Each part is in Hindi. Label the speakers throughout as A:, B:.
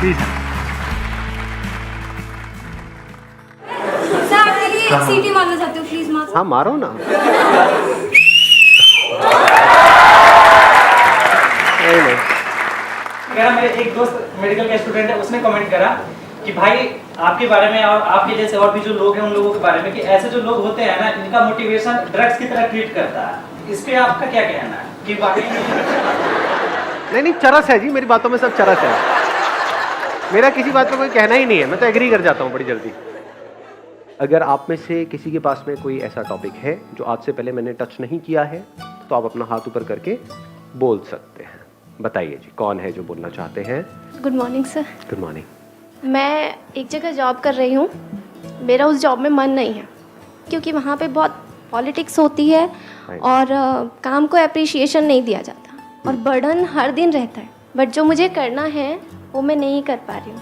A: प्लीज।
B: सर आपके लिए एक सीटी मारना चाहती हूँ, प्लीज मार।
A: हाँ मारो ना। नहीं।
C: मेरा मेरे एक दोस्त मेडिकल का स्टूडेंट है, उसने कमेंट करा कि भाई आपके बारे में और आपके जैसे और भी जो लोग हैं उन लोगों के बारे में कि ऐसे जो लोग होते हैं ना, इनका मोटिवेशन ड्रग्स की तरह ट्रीट करता है। इस पे आपका क्या कहना है कि वाकई
A: नहीं, चरस है जी, मेरी बातों में सब चरस है। मेरा किसी बात पे कोई कहना ही नहीं है, मैं तो एग्री कर जाता हूँ बड़ी जल्दी। अगर आप में से किसी के पास में कोई ऐसा टॉपिक है जो आज से पहले मैंने टच नहीं किया है, तो आप अपना हाथ ऊपर करके बोल सकते हैं। बताइए जी, कौन है जो बोलना चाहते हैं?
D: Good morning sir.
A: Good morning.
D: मैं एक जगह जॉब कर रही हूँ, मेरा उस जॉब में मन नहीं है क्योंकि वहाँ पे बहुत पॉलिटिक्स होती है और काम को अप्रिशिएशन नहीं दिया जाता और बर्डन हर दिन रहता है। बट जो मुझे करना है वो मैं नहीं कर पा रही हूँ,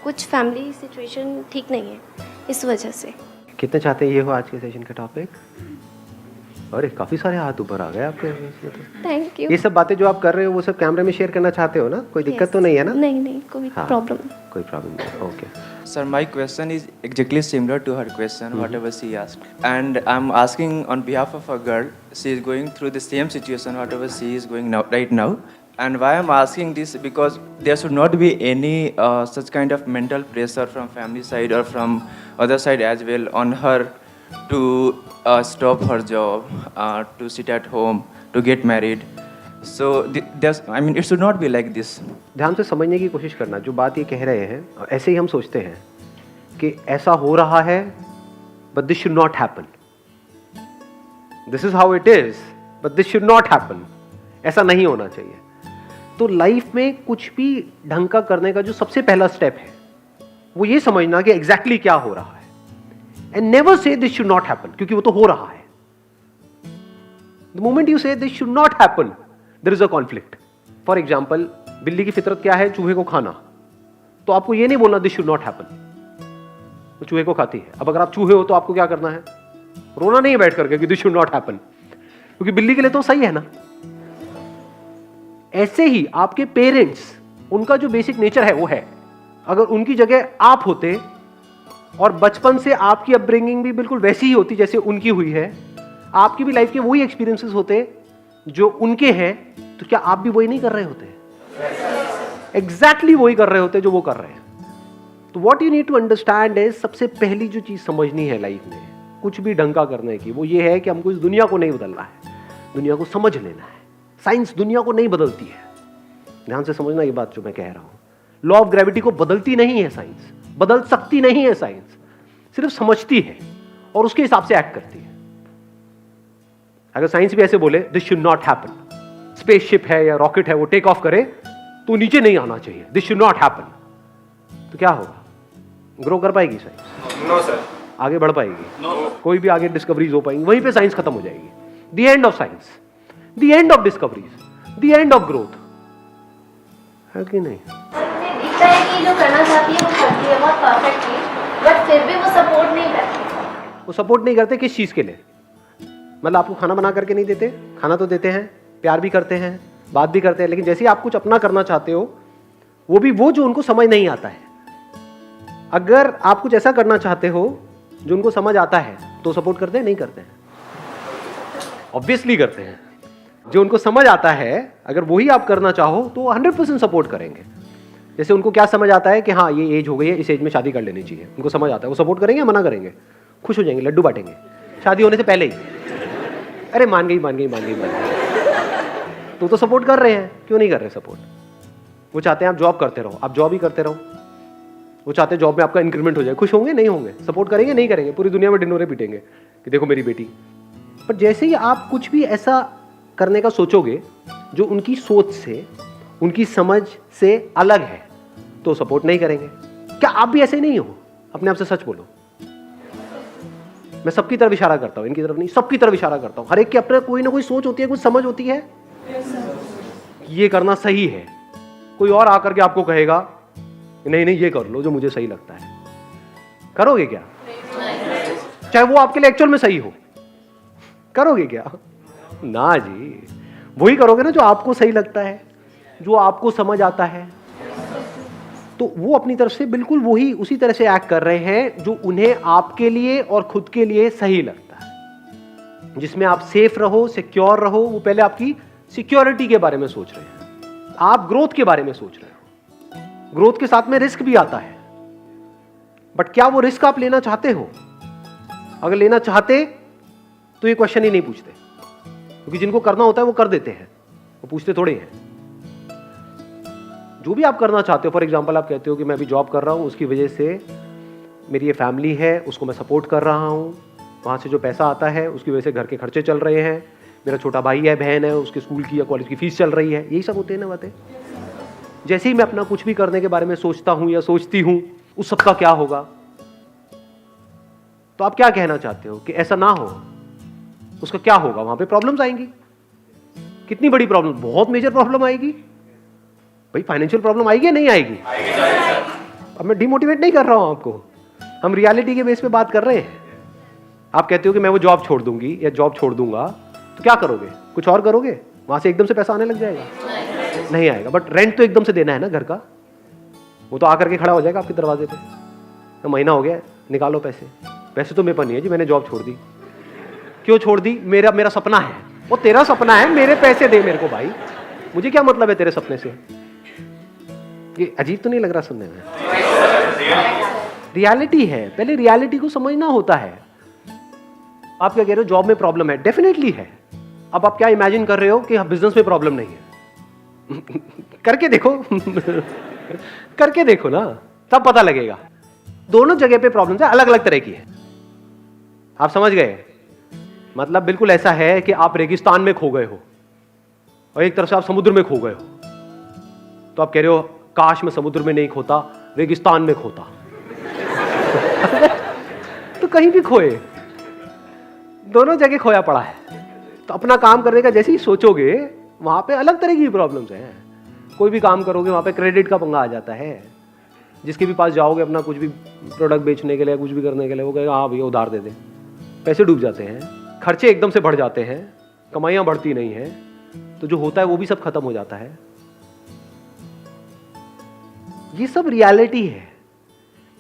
D: कुछ फैमिली सिचुएशन ठीक नहीं है, इस वजह से।
A: कितने चाहते हैं ये हो आज के सेशन का टॉपिक? अरे काफ़ी सारे हाथ ऊपर आ गए आपके।
D: Thank you.
A: ये सब बातें जो आप कर रहे हो वो सब कैमरे में शेयर करना चाहते हो ना? कोई दिक्कत तो नहीं है ना?
D: नहीं, कोई प्रॉब्लम
A: कोई प्रॉब्लम नहीं। Okay
E: Sir, my question is exactly similar to her question, whatever she asked. And I'm asking on behalf of a girl, she is going through the same situation, whatever she is going now, right now. And why I'm asking this, because there should not be any such kind of mental pressure from family side or from other side as well on her to stop her job, to sit at home, to get married. So it should not be like this.
A: ध्यान से समझने की कोशिश करना। जो बात ये कह रहे हैं, ऐसे ही हम सोचते हैं कि ऐसा हो रहा है, but this should not happen. This is how it is, but this should not happen. ऐसा नहीं होना चाहिए। तो लाइफ में कुछ भी ढंग का करने का जो सबसे पहला स्टेप है वो ये समझना कि एग्जैक्टली क्या हो रहा है, and never say this should not happen, क्योंकि वो तो हो रहा है। The moment you say this should not happen, there is a conflict. For example, बिल्ली की फितरत क्या है? चूहे को खाना। तो आपको ये नहीं बोलना दिस शुड नॉट हैपन, वो चूहे को खाती है। अब अगर आप चूहे हो तो आपको क्या करना है? रोना नहीं है बैठ करके कि दिस शुड नॉट हैपन, क्योंकि बिल्ली के लिए तो सही है ना। ऐसे ही आपके पेरेंट्स, उनका जो बेसिक नेचर है वो है। अगर उनकी जगह आप होते और बचपन से आपकी अपब्रिंगिंग भी बिल्कुल वैसी ही होती जैसे उनकी हुई है, आपकी भी लाइफ के वही एक्सपीरियंसेस होते जो उनके हैं, तो क्या आप भी वही नहीं कर रहे होते? एग्जैक्टली वही कर रहे होते जो वो कर रहे हैं। तो what you need to understand is, सबसे पहली जो चीज समझनी है लाइफ में कुछ भी ढंग का करने की, वो ये है कि हमको इस दुनिया को नहीं बदलना है, दुनिया को समझ लेना है। साइंस दुनिया को नहीं बदलती है। ध्यान से समझना ये बात जो मैं कह रहा हूं। लॉ ऑफ ग्रेविटी को बदलती नहीं है साइंस, बदल सकती नहीं है साइंस, सिर्फ समझती है और उसके हिसाब से एक्ट करती है। अगर साइंस भी ऐसे बोले this should not happen, spaceship है या रॉकेट है वो टेक ऑफ करे तो नीचे नहीं आना चाहिए, दिस शुड नॉट हैपन, तो क्या होगा? ग्रो कर पाएगी साइंस?
C: No sir.
A: आगे बढ़ पाएगी? नो। कोई भी आगे डिस्कवरीज हो पाएंगी? वहीं पे साइंस खत्म हो जाएगी। The end of science, the end of discoveries, the end of growth, है कि नहीं?
D: मुझे दिखता है कि जो करना चाहती है वो करती है बहुत परफेक्टली, बट फिर भी वो सपोर्ट नहीं करती।
A: वो सपोर्ट नहीं करते किस चीज के लिए? मतलब आपको खाना बना करके नहीं देते? खाना तो देते हैं, प्यार भी करते हैं, बात भी करते हैं, लेकिन जैसे ही आप कुछ अपना करना चाहते हो, वो भी वो जो उनको समझ नहीं आता है। अगर आप कुछ ऐसा करना चाहते हो जो उनको समझ आता है तो सपोर्ट करते हैं? नहीं करते हैं? ऑब्वियसली करते हैं। जो उनको समझ आता है अगर वही आप करना चाहो तो 100% सपोर्ट करेंगे। जैसे उनको क्या समझ आता है कि हाँ ये एज हो गई है, इस एज में शादी कर लेनी चाहिए, उनको समझ आता है, वो सपोर्ट करेंगे या मना करेंगे? खुश हो जाएंगे, लड्डू बांटेंगे शादी होने से पहले ही। अरे मान गई। तो सपोर्ट कर रहे हैं, क्यों नहीं कर रहे सपोर्ट? वो चाहते हैं आप जॉब करते रहो, आप जॉब ही करते रहो। वो चाहते हैं जॉब में आपका इंक्रीमेंट हो जाए, खुश होंगे? नहीं होंगे? सपोर्ट करेंगे? नहीं करेंगे? पूरी दुनिया में ढिंढोरे पीटेंगे कि देखो मेरी बेटी। पर जैसे ही आप कुछ भी ऐसा करने का सोचोगे जो उनकी सोच से, उनकी समझ से अलग है, तो सपोर्ट नहीं करेंगे। क्या आप भी ऐसे नहीं हो? अपने आप से सच बोलो। मैं सबकी तरफ इशारा करता हूं, इनकी तरफ नहीं, सबकी तरफ इशारा करता हूं। हर एक की अपने कोई ना कोई सोच होती है, कुछ समझ होती है। ये करना सही है। कोई और आकर के आपको कहेगा नहीं ये कर लो जो मुझे सही लगता है, करोगे क्या? चाहे वो आपके लिए एक्चुअल में सही हो, करोगे क्या? ना जी, वही करोगे ना जो आपको सही लगता है, जो आपको समझ आता है। तो वो अपनी तरफ से बिल्कुल वही उसी तरह से एक्ट कर रहे हैं जो उन्हें आपके लिए और खुद के लिए सही लगता है, जिसमें आप सेफ रहो, सिक्योर रहो। वो पहले आपकी सिक्योरिटी के बारे में सोच रहे हैं, आप ग्रोथ के बारे में सोच रहे हो। ग्रोथ के साथ में रिस्क भी आता है, बट क्या वो रिस्क आप लेना चाहते हो? अगर लेना चाहते तो ये क्वेश्चन ही नहीं पूछते, क्योंकि जिनको करना होता है वो कर देते हैं, वो पूछते थोड़े हैं। जो भी आप करना चाहते हो, फॉर एग्जांपल आप कहते हो कि मैं अभी जॉब कर रहा हूं, उसकी वजह से मेरी ये फैमिली है, उसको मैं सपोर्ट कर रहा हूं, वहां से जो पैसा आता है उसकी वजह से घर के खर्चे चल रहे हैं, मेरा छोटा भाई है, बहन है, उसके स्कूल की या कॉलेज की फीस चल रही है, यही सब होते हैं ना बातें। जैसे ही मैं अपना कुछ भी करने के बारे में सोचता हूं या सोचती हूं, उस सब का क्या होगा? तो आप क्या कहना चाहते हो कि ऐसा ना हो, उसका क्या होगा? वहां पे प्रॉब्लम्स आएंगी। कितनी बड़ी प्रॉब्लम? बहुत मेजर प्रॉब्लम आएगी भाई। फाइनेंशियल प्रॉब्लम आएगी या नहीं आएगी? अब मैं डिमोटिवेट नहीं कर रहा हूं आपको, हम रियलिटी के बेस पे बात कर रहे हैं। आप कहते हो कि मैं वो जॉब छोड़ दूंगी या जॉब छोड़ दूंगा, तो क्या करोगे? कुछ और करोगे? वहां से एकदम से पैसा आने लग जाएगा? नहीं आएगा। बट रेंट तो एकदम से देना है ना घर का, वो तो आकर के खड़ा हो जाएगा आपके दरवाजे पे, तो महीना हो गया, निकालो पैसे। पैसे तो मेरे पास नहीं है जी, मैंने जॉब छोड़ दी। क्यों छोड़ दी? मेरा सपना है। वो तेरा सपना है, मेरे पैसे दे मेरे को भाई, मुझे क्या मतलब है तेरे सपने से? ये अजीब तो नहीं लग रहा सुनने में? रियलिटी है, पहले रियलिटी को समझना होता है। आप क्या कह रहे हो जॉब में प्रॉब्लम है? डेफिनेटली है। अब आप क्या इमेजिन कर रहे हो कि बिजनेस में प्रॉब्लम नहीं है? करके देखो करके देखो ना, तब पता लगेगा। दोनों जगह पे प्रॉब्लम है, अलग अलग तरह की है। आप समझ गए? मतलब बिल्कुल ऐसा है कि आप रेगिस्तान में खो गए हो और एक तरफ से आप समुद्र में खो गए हो, तो आप कह रहे हो काश मैं समुद्र में नहीं खोता, रेगिस्तान में खोता। तो कहीं भी खोए, दोनों जगह खोया पड़ा है। तो अपना काम करने का जैसे ही सोचोगे, वहां पे अलग तरह की प्रॉब्लम्स हैं। कोई भी काम करोगे वहां पे क्रेडिट का पंगा आ जाता है। जिसके भी पास जाओगे अपना कुछ भी प्रोडक्ट बेचने के लिए, कुछ भी करने के लिए, वो कहेगा हाँ भैया उधार दे दे। पैसे डूब जाते हैं, खर्चे एकदम से बढ़ जाते हैं, कमाइयां बढ़ती नहीं है, तो जो होता है वो भी सब खत्म हो जाता है। ये सब रियलिटी है।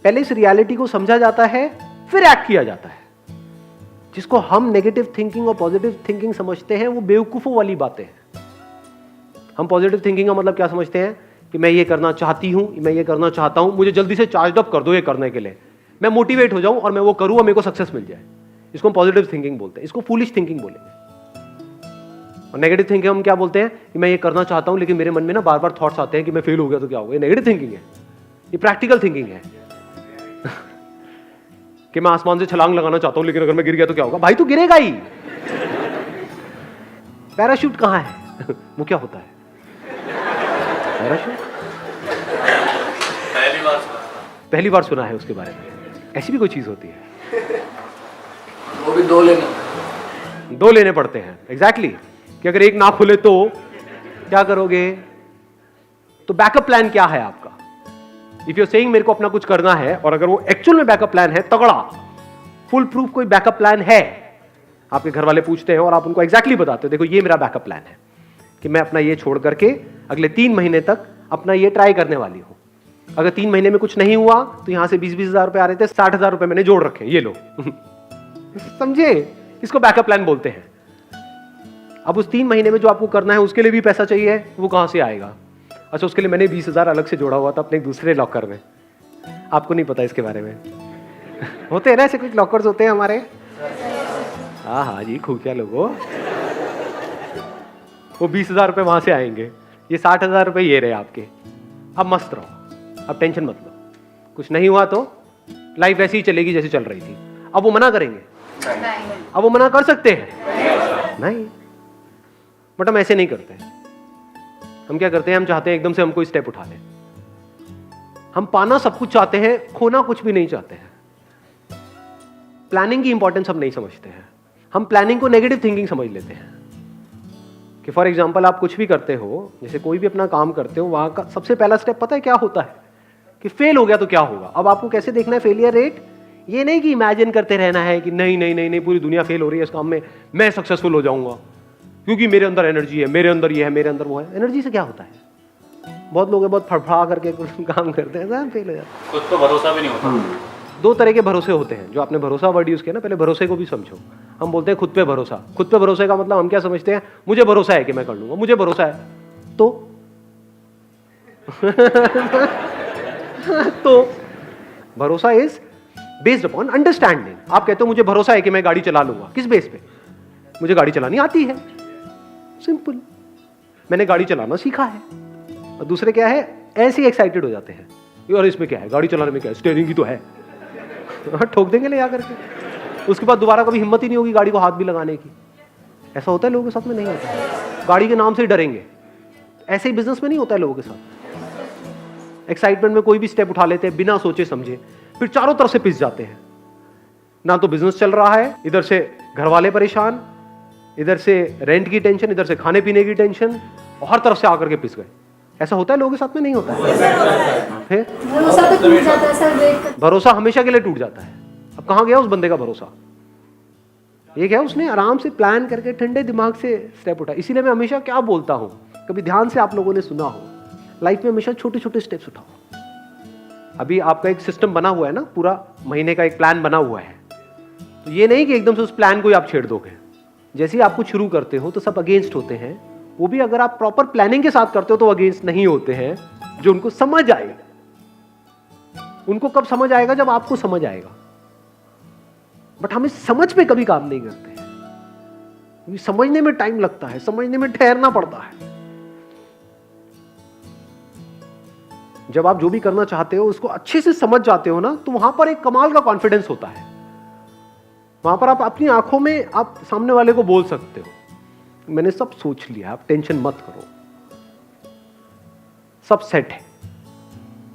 A: पहले इस रियलिटी को समझा जाता है, फिर एक्ट किया जाता है। जिसको हम नेगेटिव थिंकिंग और पॉजिटिव थिंकिंग समझते हैं, वो बेवकूफों वाली बातें हैं। हम पॉजिटिव थिंकिंग का मतलब क्या समझते हैं कि मैं ये करना चाहती हूं, मैं ये करना चाहता हूं, मुझे जल्दी से चार्ज अप कर दो ये करने के लिए, मैं मोटिवेट हो जाऊं और मैं वो करूं और मेरे को सक्सेस मिल जाए। इसको हम पॉजिटिव थिंकिंग बोलते हैं। इसको फूलिश थिंकिंग बोलेंगे। और नेगेटिव थिंकिंग हम क्या बोलते हैं कि मैं ये करना चाहता हूं, लेकिन मेरे मन में ना बार बार थॉट्स आते हैं कि मैं फेल हो गया तो क्या होगा। ये नेगेटिव थिंकिंग है। ये प्रैक्टिकल थिंकिंग है कि मैं आसमान से छलांग लगाना चाहता हूं, लेकिन अगर मैं गिर गया तो क्या होगा? भाई तू गिरेगा ही। पैराशूट कहां है? वो क्या होता है पैराशूट? पहली बार सुना है उसके बारे में। ऐसी भी कोई चीज होती है?
F: वो भी दो लेने
A: पड़ते हैं। एग्जैक्टली कि अगर एक ना खुले तो क्या करोगे? तो बैकअप प्लान क्या है आपका? इफ यू सेइंग मेरे को अपना कुछ करना है, और अगर वो एक्चुअल में बैकअप प्लान है, तगड़ा फुल प्रूफ कोई बैकअप प्लान है, आपके घर वाले पूछते हैं और आप उनको एग्जैक्टली बताते हो देखो ये मेरा बैकअप प्लान है कि मैं अपना ये छोड़ करके अगले 3 महीने तक अपना ये ट्राई करने वाली हूं। अगर 3 महीने में कुछ नहीं हुआ तो यहां से 20-20 हजार रुपए आ रहे थे, 60 हजार रुपए मैंने जोड़ रखे, ये लो। समझे? इसको बैकअप प्लान बोलते हैं। अब उस 3 महीने में जो आपको करना है उसके लिए भी पैसा चाहिए, वो कहां से आएगा? अच्छा, उसके लिए मैंने 20 हजार अलग से जोड़ा हुआ था अपने एक दूसरे लॉकर में। आपको नहीं पता इसके बारे में? होते हैं ना ऐसे कुछ लॉकर्स होते हैं हमारे। हाँ जी, खुफिया लोगों। वो 20 हजार रुपए वहां से आएंगे, ये 60 हजार रुपए ये रहे आपके। अब मस्त रहो, अब टेंशन मत लो। कुछ नहीं हुआ तो लाइफ ऐसी ही चलेगी जैसी चल रही थी। अब वो मना करेंगे? अब वो मना कर सकते हैं? नहीं। बट हम ऐसे नहीं करते। हम क्या करते हैं? हम चाहते हैं एकदम से हम कोई स्टेप उठा लें। हम पाना सब कुछ चाहते हैं, खोना कुछ भी नहीं चाहते हैं। प्लानिंग की इंपॉर्टेंस हम नहीं समझते हैं। हम प्लानिंग को नेगेटिव थिंकिंग समझ लेते हैं कि फॉर एग्जांपल आप कुछ भी करते हो, जैसे कोई भी अपना काम करते हो, वहां का सबसे पहला स्टेप पता है क्या होता है? कि फेल हो गया तो क्या होगा। अब आपको कैसे देखना है फेलियर रेट? ये नहीं कि इमेजिन करते रहना है कि नहीं नहीं नहीं नहीं पूरी दुनिया फेल हो रही है इस काम में, मैं सक्सेसफुल हो जाऊंगा क्योंकि मेरे अंदर एनर्जी है, मेरे अंदर ये है, मेरे अंदर वो है। एनर्जी से क्या होता है? बहुत लोग हैं बहुत फड़फड़ा करके कुछ काम करते हैं, सब फेल हो जाते हैं।
G: खुद पे भरोसा भी नहीं होता।
A: दो तरह के भरोसे होते हैं, जो आपने भरोसा वर्ड यूज किया ना, पहले भरोसे को भी समझो। हम बोलते हैं खुद पे भरोसा। खुद पे भरोसे का मतलब हम क्या समझते हैं, मुझे भरोसा है कि मैं कर लूंगा, मुझे भरोसा है तो तो भरोसा इज बेस्ड अपॉन अंडरस्टैंडिंग। आप कहते हो मुझे भरोसा है कि मैं गाड़ी चला लूंगा, किस बेस पे? मुझे गाड़ी चलानी आती है, सिंपल, मैंने गाड़ी चलाना सीखा है। और दूसरे क्या है, ऐसे ही एक्साइटेड हो जाते हैं, और इसमें क्या है, गाड़ी चलाने में क्या है, स्टीयरिंग ही तो है। ठोक देंगे ले आकर के, उसके बाद दोबारा कभी हिम्मत ही नहीं होगी गाड़ी को हाथ भी लगाने की। ऐसा होता है लोगों के साथ में? नहीं होता। गाड़ी के नाम से ही डरेंगे। ऐसे ही बिजनेस में नहीं होता है लोगों के साथ। एक्साइटमेंट में कोई भी स्टेप उठा लेते हैं बिना सोचे समझे, फिर चारों तरफ से पिस जाते हैं। ना तो बिजनेस चल रहा है, इधर से घर वाले परेशान, इधर से रेंट की टेंशन, इधर से खाने पीने की टेंशन, और हर तरफ से आकर के पिस गए। ऐसा होता है लोगों के साथ में? नहीं होता है। फिर
B: भरोसा तो टूट जाता है सर, वेट कर।
A: भरोसा हमेशा के लिए टूट जाता है। अब कहां गया उस बंदे का भरोसा? ये क्या, उसने आराम से प्लान करके ठंडे दिमाग से स्टेप उठा। इसीलिए मैं हमेशा क्या बोलता हूं, कभी ध्यान से आप लोगों ने सुना हो, लाइफ में हमेशा छोटे छोटे स्टेप्स उठाओ। अभी आपका एक सिस्टम बना हुआ है ना, पूरा महीने का एक प्लान बना हुआ है, तो ये नहीं कि एकदम से उस प्लान को ही आप छेड़ दोगे। जैसे ही आप कुछ शुरू करते हो तो सब अगेंस्ट होते हैं, वो भी अगर आप प्रॉपर प्लानिंग के साथ करते हो तो अगेंस्ट नहीं होते हैं, जो उनको समझ आएगा। उनको कब समझ आएगा? जब आपको समझ आएगा। बट हम इस समझ पे कभी काम नहीं करते हैं, क्योंकि समझने में टाइम लगता है, समझने में ठहरना पड़ता है। जब आप जो भी करना चाहते हो उसको अच्छे से समझ जाते हो ना, तो वहां पर एक कमाल का कॉन्फिडेंस होता है। वहां पर आप अपनी आंखों में आप सामने वाले को बोल सकते हो, मैंने सब सोच लिया, आप टेंशन मत करो, सब सेट है,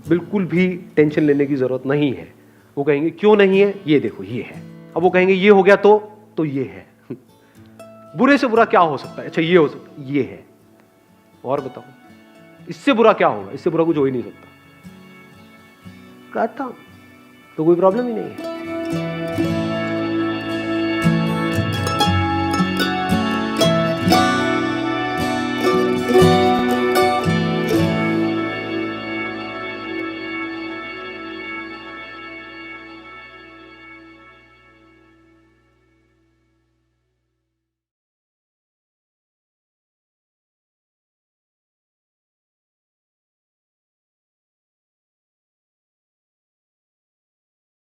A: बिल्कुल भी टेंशन लेने की जरूरत नहीं है। वो कहेंगे क्यों नहीं है, ये देखो ये है। अब वो कहेंगे ये हो गया तो ये है। बुरे से बुरा क्या हो सकता है? अच्छा ये हो सकता है, ये है। और बताओ इससे बुरा क्या होगा? इससे बुरा कुछ हो ही नहीं सकता। कहता तो कोई प्रॉब्लम ही नहीं है।